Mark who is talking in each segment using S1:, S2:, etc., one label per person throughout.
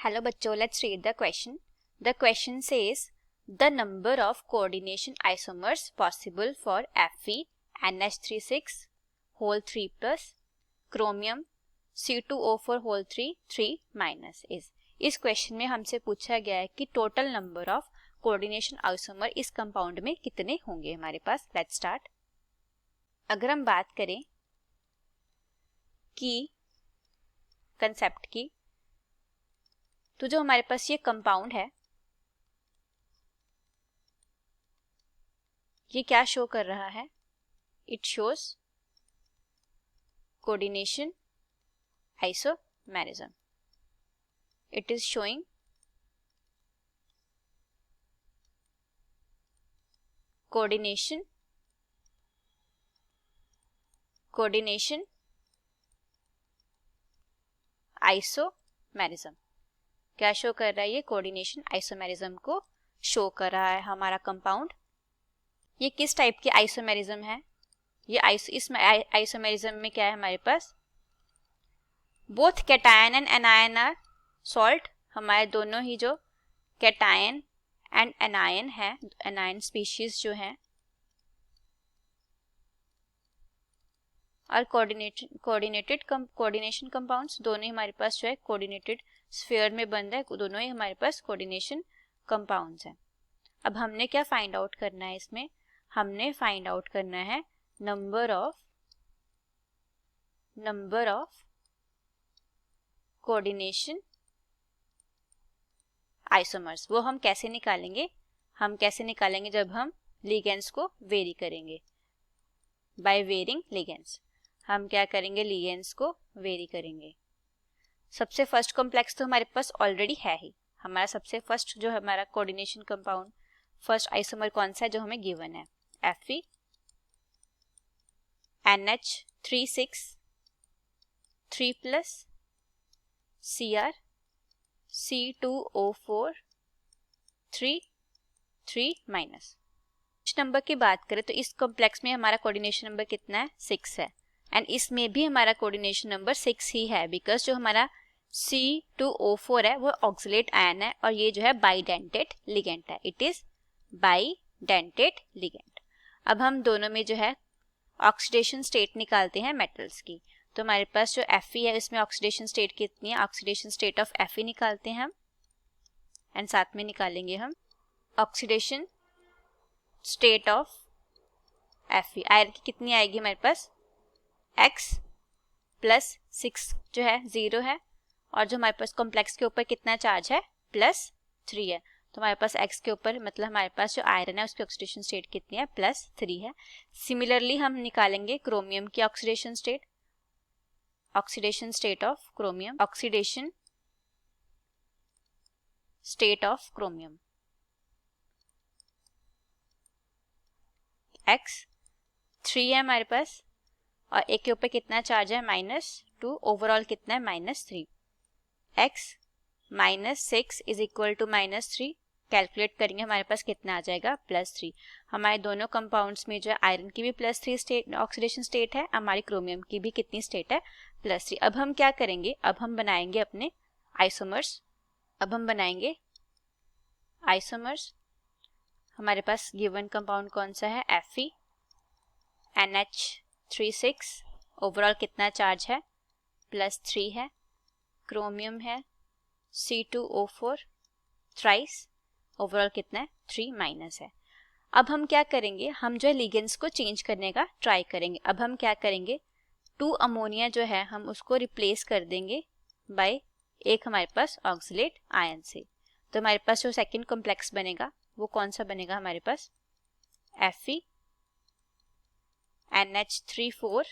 S1: Hello बच्चों, let's read the question. The question says the number of coordination isomers possible for Fe NH36 whole 3 plus chromium C2O4 whole 3 minus is. इस question में हमसे पूछा गया है कि total number of coordination isomer इस compound में कितने होंगे हमारे पास. Let's start. अगर हम बात करें कि कंसेप्ट की, तो जो हमारे पास ये कंपाउंड है ये क्या शो कर रहा है? It shows coordination isomerism. It is showing coordination isomerism. क्या शो कर रहा है? ये कोऑर्डिनेशन आइसोमेरिज्म को शो कर रहा है हमारा कंपाउंड. ये किस टाइप की आइसोमेरिज्म है? ये इसमें आइसोमेरिज्म में क्या है हमारे पास? Both cation and anion are salt. हमारे दोनों ही जो कैटायन एंड एनायन है, एनायन स्पीशीज जो है, और कोऑर्डिनेशन कंपाउंड्स दोनों ही हमारे पास जो है कोऑर्डिनेटेड स्फीयर में बंद है. दोनों ही हमारे पास कोऑर्डिनेशन कंपाउंड्स हैं. अब हमने क्या फाइंड आउट करना है इसमें? हमने फाइंड आउट करना है नंबर ऑफ कोऑर्डिनेशन आइसोमर्स. वो हम कैसे निकालेंगे? जब हम लिगेंड्स को वेरी करेंगे. By varying ligands. हम क्या करेंगे? लिगेंड्स को वेरी करेंगे. सबसे फर्स्ट कॉम्प्लेक्स तो हमारे पास ऑलरेडी है ही. हमारा सबसे फर्स्ट जो हमारा कोऑर्डिनेशन कंपाउंड फर्स्ट आइसोमर कौन सा है जो हमें गिवन है? Fe NH36 3 plus Cr C2O4 3 minus. Number की बात करें तो इस कॉम्प्लेक्स में हमारा कोऑर्डिनेशन नंबर कितना है? 6 है. एंड इसमें भी हमारा कोऑर्डिनेशन नंबर 6 ही है, बिकॉज जो हमारा C2O4 है वो ऑक्सिलेट आयन है और ये जो है बाइडेंटेट लिगेंड है. It is bidentate ligand. अब हम दोनों में जो है ऑक्सीडेशन स्टेट निकालते हैं मेटल्स की. तो हमारे पास जो Fe है उसमें ऑक्सीडेशन स्टेट कितनी है? ऑक्सीडेशन स्टेट ऑफ Fe निकालते हैं हम. एंड साथ में निकालेंगे हम oxidation state of Fe. Iron की कितनी आएगी हमारे पास? X प्लस 6 जो है 0 है, और जो हमारे पास कॉम्प्लेक्स के ऊपर कितना चार्ज है? +3 है. तो हमारे पास X के ऊपर मतलब हमारे पास जो आयरन है उसकी ऑक्सीडेशन स्टेट कितनी है? +3 है. सिमिलरली हम निकालेंगे क्रोमियम की oxidation state of chromium. Oxidation state of chromium X 3 है हमारे पास, और एक के ऊपर कितना चार्ज है? -2. ओवरऑल कितना है? -3. X -6 is equal to -3. Calculate करेंगे हमारे पास कितना आ जाएगा? +3. हमारे दोनों कंपाउंड्स में जो है आयरन की भी +3 स्टेट ऑक्सीडेशन स्टेट है, हमारी क्रोमियम की भी कितनी स्टेट है? +3. अब हम क्या करेंगे? अब हम बनाएंगे अपने आइसोमर्स. हमारे पास गिवन कंपाउंड कौन सा है? Fe NH36. ओवरऑल कितना चार्ज है? +3 है. क्रोमियम है C2O4 थ्राइस. ओवरऑल कितना है? 3 माइनस है. अब हम क्या करेंगे? हम जो है लिगेंड्स को चेंज करने का ट्राई करेंगे. अब हम क्या करेंगे? 2 अमोनिया जो है हम उसको रिप्लेस कर देंगे बाय एक हमारे पास ऑक्सिलेट आयन से. तो हमारे पास जो सेकेंड कॉम्प्लेक्स बनेगा वो कौन सा बनेगा हमारे पास? Fe NH34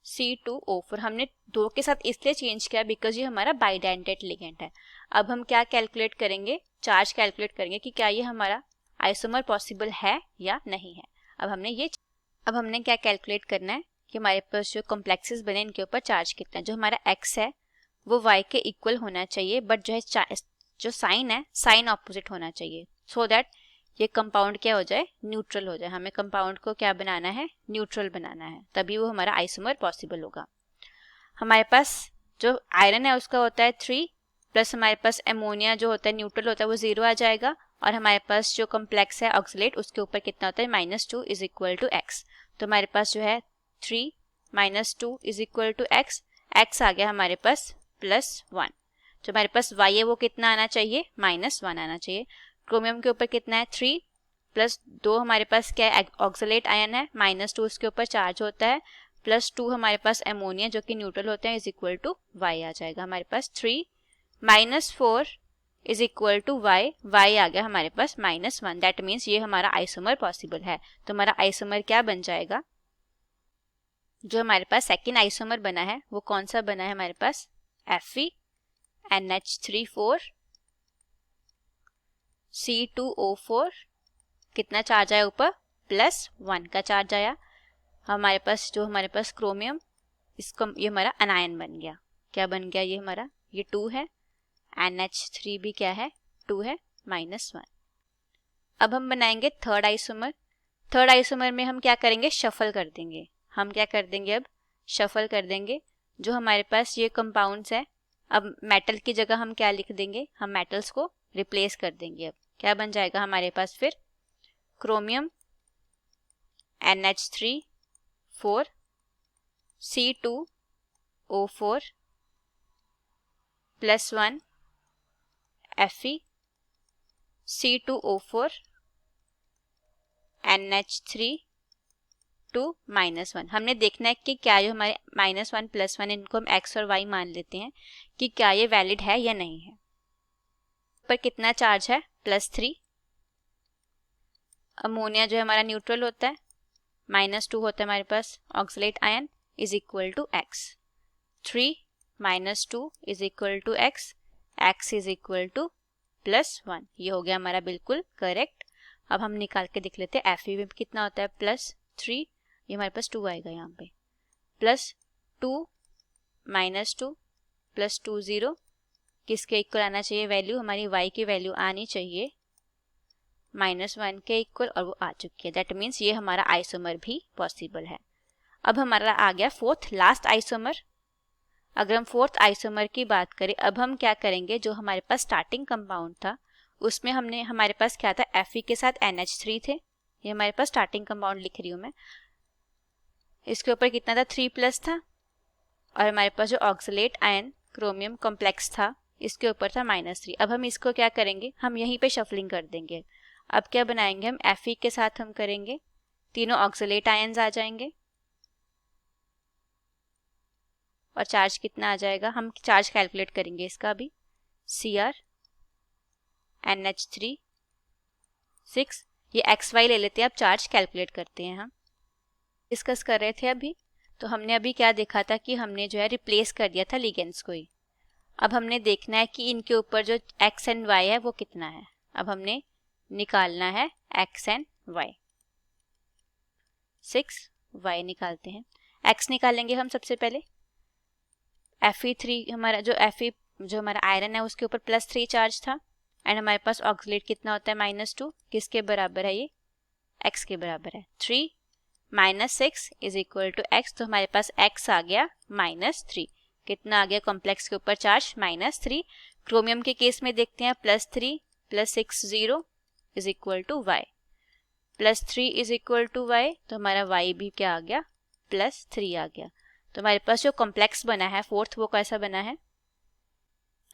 S1: C2O4. हमने 2 के साथ इसलिए चेंज किया बिकॉज ये हमारा बाइडेंटेट लिगेंड है. अब हम क्या कैलकुलेट करेंगे? चार्ज कैलकुलेट करेंगे कि क्या ये हमारा आइसोमर पॉसिबल है या नहीं है. अब हमने क्या कैलकुलेट करना है कि हमारे पास जो कॉम्प्लेक्सेस बने इनके ऊपर चार्ज कितना है. जो हमारा X है वो Y के इक्वल होना चाहिए, बट जो है जो साइन है साइन ऑपोजिट होना चाहिए, सो दैट ये कंपाउंड क्या हो जाए? न्यूट्रल हो जाए. हमें कंपाउंड को क्या बनाना है? न्यूट्रल बनाना है, तभी वो हमारा आइसोमर पॉसिबल होगा. हमारे पास जो आयरन है उसका होता है 3 प्लस हमारे पास अमोनिया जो होता है न्यूट्रल होता है वो 0 आ जाएगा, और हमारे पास जो कॉम्प्लेक्स है ऑक्सलेट उसके ऊपर कितना होता है -2 इज इक्वल टू एक्स। तो हमारे पास जो है 3 -2 is equal to x, x आ गया हमारे पास +1। जो हमारे पास y है वो कितना आना चाहिए, -1 आना चाहिए। क्रोमियम के ऊपर कितना है 3 +2 हमारे पास क्या है ऑक्सलेट आयन है, -2 उसके ऊपर चार्ज होता है, +2 हमारे पास अमोनिया जो कि न्यूट्रल होते हैं इज इक्वल टू y आ जाएगा हमारे पास 3 -4 is equal to y, y आ गया हमारे पास -1। दैट मीन्स ये हमारा आइसोमर पॉसिबल है। तो हमारा आइसोमर क्या बन जाएगा, जो हमारे पास सेकेंड आइसोमर बना है वो कौन सा बना है हमारे पास, FeNH3 4 C2O4, कितना चार्ज आया ऊपर, +1 का चार्ज आया। हमारे पास जो हमारे पास क्रोमियम, इसको ये हमारा अनायन बन गया। क्या बन गया ये हमारा, ये 2 है, NH3 भी क्या है 2 है, -1। अब हम बनाएंगे थर्ड आइसोमर। थर्ड आइसोमर में हम क्या करेंगे, शफल कर देंगे। हम क्या कर देंगे, अब शफल कर देंगे। जो हमारे पास ये कंपाउंड्स है, अब मेटल की जगह हम क्या लिख देंगे, हम मेटल्स को रिप्लेस कर देंगे। अब क्या बन जाएगा हमारे पास फिर, chromium NH3 4 C2O4 +1 Fe C2O4 NH3 2 -1। हमने देखना है कि क्या जो हमारे -1 +1 इनको हम x और y मान लेते हैं कि क्या ये वैलिड है या नहीं है। पर कितना चार्ज है, +3। अमोनिया जो है हमारा न्यूट्रल होता है, -2 होता है हमारे पास oxalate ion is equal to x। 3 -2 is equal to x, x is equal to +1। ये हो गया हमारा बिल्कुल करेक्ट। अब हम निकाल के देख लेते हैं Fe में कितना होता है, +3, ये हमारे पास 2 आएगा यहाँ पे, +2 -2 +2 0, किसके इक्वल आना चाहिए वैल्यू, हमारी y की वैल्यू आनी चाहिए -1 के इक्वल, और वो आ चुकी है। दैट मीन्स ये हमारा आइसोमर भी पॉसिबल है। अब हमारा आ गया फोर्थ लास्ट आइसोमर। अगर हम फोर्थ आइसोमर की बात करें, अब हम क्या करेंगे, जो हमारे पास स्टार्टिंग कंपाउंड था उसमें हमने हमारे पास क्या था, Fe के साथ NH3 थे, ये हमारे पास स्टार्टिंग कंपाउंड लिख रही हूँ मैं। इसके ऊपर कितना था, 3+ था, और हमारे पास जो ऑक्सलेट आयन क्रोमियम कॉम्प्लेक्स था इसके ऊपर था -3। अब हम इसको क्या करेंगे, हम यहीं पे शफलिंग कर देंगे। अब क्या बनाएंगे हम, Fe के साथ हम करेंगे, तीनों ऑक्सलेट आयन्स आ जाएंगे, और चार्ज कितना आ जाएगा, हम चार्ज कैलकुलेट करेंगे इसका भी, Cr NH3 6, ये XY ले लेते हैं, अब चार्ज कैलकुलेट करते हैं। हम डिस्कस कर रहे थे अभी, तो हमने अभी क्या देखा था कि हमने जो है रिप्लेस कर दिया था लिगेंड्स को ही। अब हमने देखना है कि इनके ऊपर जो x एंड y है वो कितना है। अब हमने निकालना है x एंड y, 6 y निकालते हैं। x निकालेंगे हम सबसे पहले, Fe3 हमारा जो Fe जो हमारा आयरन है उसके ऊपर +3 चार्ज था, एंड हमारे पास ऑक्सलेट कितना होता है -2, किसके बराबर है ये, x के बराबर है। 3 -6 इज इक्वल टू x, तो हमारे पास x आ गया -3। कितना आ गया कॉम्प्लेक्स के ऊपर चार्ज, -3। क्रोमियम के केस में देखते हैं, +3 +6 0 is equal to y, +3 is equal to y, तो हमारा y भी क्या आ गया, +3 आ गया। तो हमारे पास जो कॉम्प्लेक्स बना है फोर्थ, वो कैसा बना है,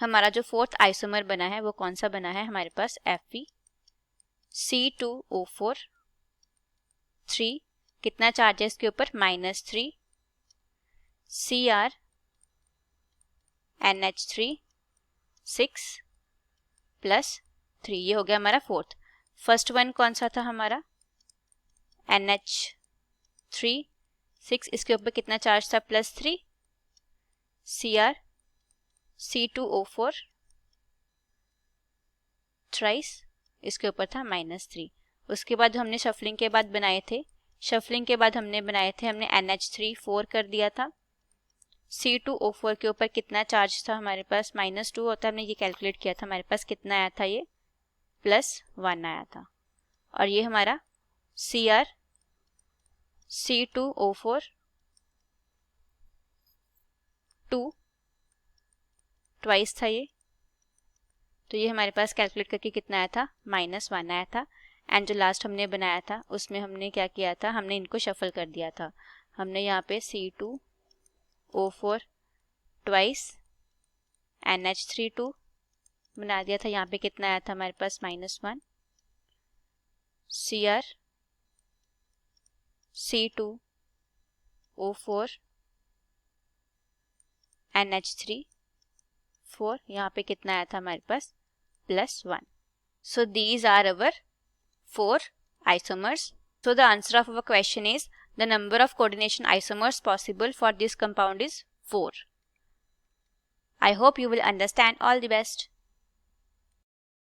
S1: हमारा जो फोर्थ आइसोमर बना है वो कौन सा बना है, हमारे पास Fe C2O4 3, कितना चार्ज है इसके ऊपर, -3, Cr NH3 6 +3, ये हो गया हमारा फोर्थ। फर्स्ट वन कौन सा था हमारा, NH3 6, इसके ऊपर कितना चार्ज था, +3, Cr C2O4 थ्राइस, इसके ऊपर था -3। उसके बाद हमने शफलिंग के बाद बनाए थे, शफलिंग के बाद हमने बनाए थे, हमने NH3 4 कर दिया था, C2O4 के ऊपर कितना चार्ज था हमारे पास, -2 होता है, हमने ये कैलकुलेट किया था, हमारे पास कितना आया था, ये +1 आया था। और ये हमारा Cr C2O4 2 ट्वाइस था ये, तो ये हमारे पास कैलकुलेट करके कितना आया था, -1 आया था। एंड जो लास्ट हमने बनाया था उसमें हमने क्या किया था, हमने इनको शफल कर दिया था। हमने यहाँ पे C2O4 ट्वाइस NH3 बना दिया था। यहाँ पे कितना आया था हमारे पास, -1 Cr C2O4 NH3 यहाँ पे कितना आया था हमारे पास, +1. So these are our 4 isomers. So the answer of our question is the number of coordination isomers possible for this compound is 4. I hope you will understand. All the best.